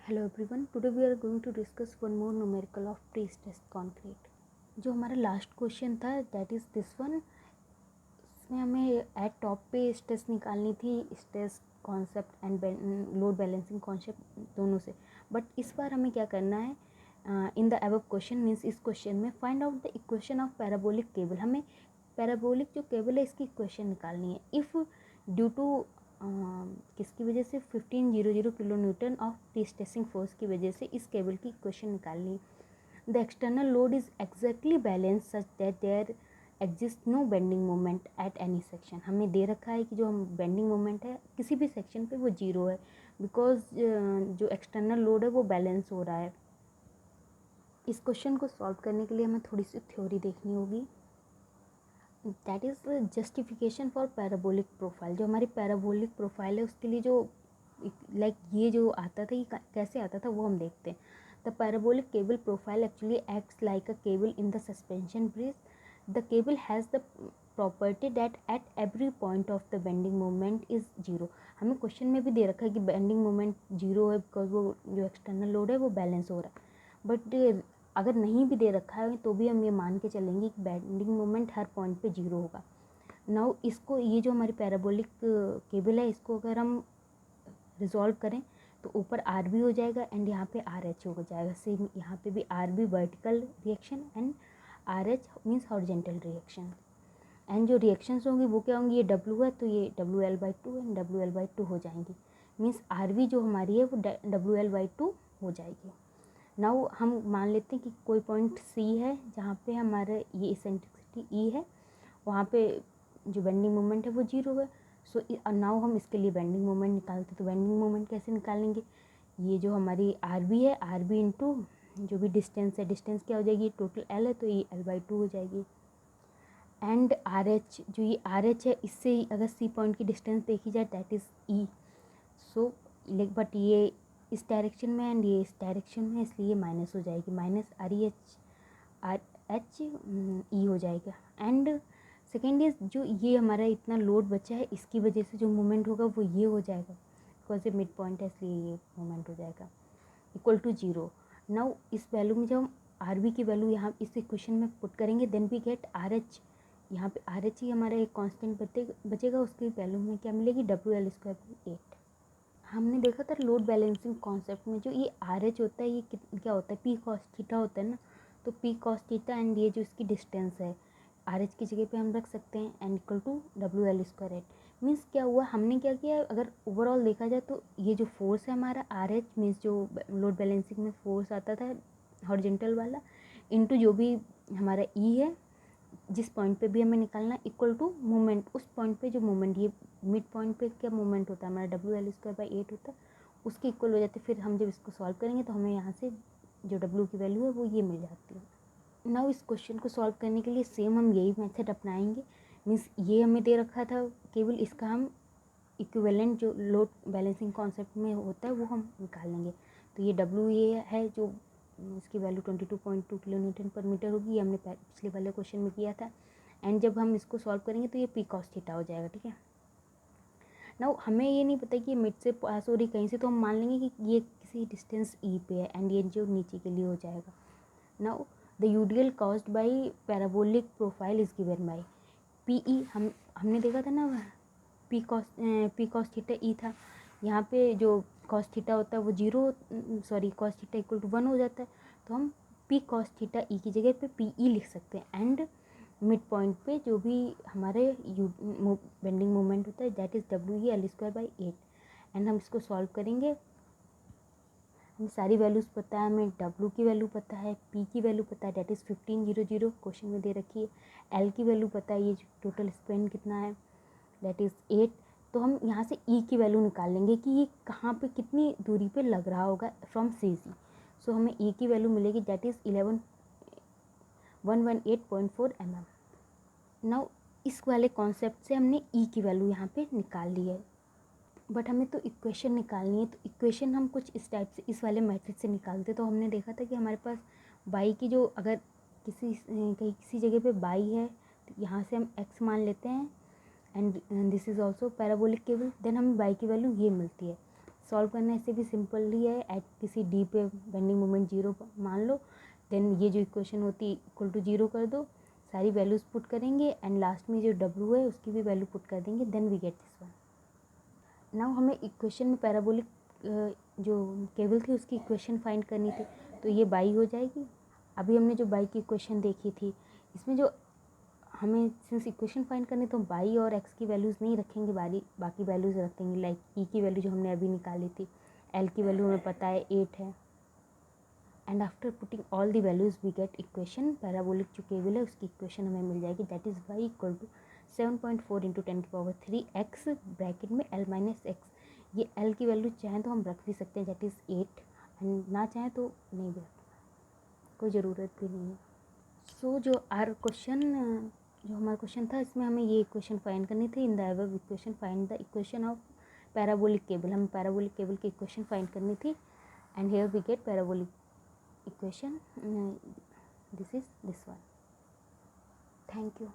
Hello everyone, today we are going to discuss one more numerical of prestressed concrete. जो हमारा last question था that is this one. इसमें हमें at top पे stress निकालनी थी, stress concept and load balancing concept दोनों से। बट इस बार हमें क्या करना है, in the above question means इस क्वेश्चन में find out the equation of parabolic cable. हमें पैराबोलिक जो केबल है इसकी इक्वेशन निकालनी है। इफ़ ड्यू टू किसकी वजह से 1500 kilo newton of prestressing force की वजह से इस केबल की इक्वेशन निकालनी है। The external load is exactly balance such that there exist no bending moment at any section. हमें दे रखा है कि जो हम बेंडिंग मोमेंट है किसी भी सेक्शन पे वो जीरो है, बिकॉज जो एक्सटर्नल लोड है वो बैलेंस हो रहा है। इस क्वेश्चन को सॉल्व करने के लिए हमें थोड़ी सी थ्योरी देखनी होगी, that is justification for parabolic profile. जो हमारी पैराबोलिक प्रोफाइल है उसके लिए जो ये जो आता था, ये कैसे आता था वो हम देखते हैं। The parabolic cable profile actually acts like a cable in the suspension bridge. The cable has the property that at every point of the bending moment is zero. हमें क्वेश्चन में भी दे रखा है कि बेंडिंग मोमेंट जीरो है because वो जो external load है वो बैलेंस हो रहा है। बट अगर नहीं भी दे रखा है तो भी हम ये मान के चलेंगे कि बेंडिंग मोमेंट हर पॉइंट पे जीरो होगा। नाउ इसको, ये जो हमारी पैराबोलिक केबल है, इसको अगर हम रिजॉल्व करें तो ऊपर आर बी हो जाएगा एंड यहाँ पे आर एच हो जाएगा। सेम यहाँ पे भी R B vertical reaction and R H means horizontal reaction. And जो रिएक्शंस होंगी वो क्या होंगी, ये डब्ल्यू है तो ये W L by two and W L by two हो जाएंगी। मीन्स आर बी जो हमारी है वो डब्ल्यू एल बाई टू हो जाएगी। नाउ हम मान लेते हैं कि कोई पॉइंट सी है जहाँ पे हमारा ये इसेंट्रिसिटी ई है, वहाँ पे जो बेंडिंग मोमेंट है वो जीरो है। सो नाउ हम इसके लिए बेंडिंग मोमेंट निकालते हैं। तो बेंडिंग मोमेंट कैसे निकालेंगे, ये जो हमारी आर बी है, आर बी इंटू जो भी डिस्टेंस है, डिस्टेंस क्या हो जाएगी, टोटल एल है तो ये एल बाई टू हो जाएगी। एंड आर एच, जो ये आर एच है, इससे अगर सी पॉइंट की डिस्टेंस देखी जाए that is E. So but ये इस डायरेक्शन में एंड ये इस डायरेक्शन में, इसलिए माइनस हो जाएगी, माइनस आर एच ई हो जाएगा। एंड सेकेंड इज जो ये हमारा इतना लोड बचा है इसकी वजह से जो मोमेंट होगा वो ये हो जाएगा, बिकॉज ये मिड पॉइंट है इसलिए ये मोमेंट हो जाएगा इक्वल टू जीरो। नाउ इस वैल्यू में जब हम आर बी की वैल्यू यहाँ इस इक्वेशन में पुट करेंगे then we get R H. यहाँ पे आर एच ही हमारा एक कांस्टेंट बचेगा, उसकी वैल्यू में क्या मिलेगी, डब्ल्यू एल स्क्वायर बाई 8। हमने देखा था लोड बैलेंसिंग कॉन्सेप्ट में जो ये आर एच होता है ये क्या होता है, पी कॉस थीटा होता है ना। तो पी कॉस थीटा एंड ये जो इसकी डिस्टेंस है आर एच की जगह पे हम रख सकते हैं and equal to W L square eight. Means क्या हुआ, हमने क्या किया, अगर ओवरऑल देखा जाए तो ये जो फोर्स है हमारा आर एच मीन्स जो लोड बैलेंसिंग में फोर्स आता था हॉरिजेंटल वाला, इनटू जो भी हमारा ई है जिस पॉइंट पे भी हमें निकालना, इक्वल टू मोमेंट, उस पॉइंट पे जो मोमेंट, ये मिड पॉइंट पे क्या मोमेंट होता है हमारा डब्ल्यू एल स्क्वायर बाई 8 होता है, उसके इक्वल हो जाते। फिर हम जब इसको सॉल्व करेंगे तो हमें यहाँ से जो डब्ल्यू की वैल्यू है वो ये मिल जाती है। नाउ इस क्वेश्चन को सॉल्व करने के लिए सेम हम यही मेथड अपनाएंगे। मीन्स ये हमें दे रखा था केवल, इसका हम इक्विवेलेंट जो लोड बैलेंसिंग कॉन्सेप्ट में होता है वो हम निकाल लेंगे। तो ये डब्ल्यू ये है जो इसकी वैल्यू 22.2 किलो न्यूटन पर मीटर होगी, ये हमने पिछले वाले क्वेश्चन में किया था। एंड जब हम इसको सॉल्व करेंगे तो ये पी कॉस थीटा हो जाएगा, ठीक है। नाउ हमें ये नहीं पता कि ये मिड से पास हो रही कहीं से, तो हम मान लेंगे कि ये किसी डिस्टेंस ई पे है एंड ये जो नीचे के लिए हो जाएगा। Now the UDL caused by parabolic profile is given by P E. हमने देखा था ना पी कॉस थीटा ई था, यहाँ पे जो कॉस थीटा होता है वो zero, sorry cos theta equal to 1 हो जाता है। तो हम पी कॉस थीटा ई की जगह पे पी ई लिख सकते हैं। एंड मिड पॉइंट पे जो भी हमारे बेंडिंग मोमेंट होता है that is W E L square by 8। And हम इसको सॉल्व करेंगे, हमें सारी वैल्यूज़ पता है, हमें डब्ल्यू की वैल्यू पता है, पी की वैल्यू पता है दैट इज़ 1500 क्वेश्चन में दे रखी है, एल की वैल्यू पता है, ये टोटल स्पेन कितना है दैट इज़ 8। तो हम यहाँ से ई की वैल्यू निकाल लेंगे कि ये कहाँ पे कितनी दूरी पे लग रहा होगा फ्रॉम सी सी। सो हमें ई की वैल्यू मिलेगी दैट इज़ 118.4 mm। नाउ इस वाले कॉन्सेप्ट से हमने ई की वैल्यू यहाँ पे निकाल ली है, बट हमें तो इक्वेशन निकालनी है। तो इक्वेशन हम कुछ इस टाइप से इस वाले मेथड से निकालते। तो हमने देखा था कि हमारे पास बाई की जो अगर किसी जगह पे बाई है तो यहाँ से हम एक्स मान लेते हैं and this is also parabolic cable, then हमें बाई की वैल्यू ये मिलती है। सॉल्व करना ऐसे भी सिंपल ही है। एट किसी डी पे बेंडिंग मोमेंट 0 मान लो, देन ये जो इक्वेशन होती इक्वल टू 0 कर दो, सारी वैल्यूज़ पुट करेंगे एंड लास्ट में जो डब्ल्यू है उसकी भी वैल्यू पुट कर देंगे, then we get this one. Now हमें इक्वेशन में पैराबोलिक जो केबल थी उसकी इक्वेशन फाइंड करनी थी, तो ये बाई हो जाएगी। अभी हमने जो बाई की इक्वेशन देखी थी, इसमें जो हमें सिंस इक्वेशन फाइंड करनी तो बाई और एक्स की वैल्यूज़ नहीं रखेंगे, बाकी वैल्यूज़ रखेंगे। लाइक ई की वैल्यू जो हमने अभी निकाली थी, एल की वैल्यू हमें पता है 8 है, and after putting all the values we get equation. Parabolic जो केबल है उसकी इक्वेशन हमें मिल जाएगी, that is Y equal to 7.4 into 10⁻³ X bracket में एल माइनस एक्स। ये एल की वैल्यू चाहें तो हम रख भी सकते हैं, दैट इज़ 8, एंड ना चाहें तो नहीं भी रखना, कोई ज़रूरत भी नहीं है। सो जो हमारा क्वेश्चन था, इसमें हमें ये इक्वेशन फाइंड करनी थी। In the above equation find the equation of parabolic cable. हमें पैराबोलिक केबल की इक्वेशन फाइंड करनी थी, and here we get parabolic equation. This is this one. Thank you.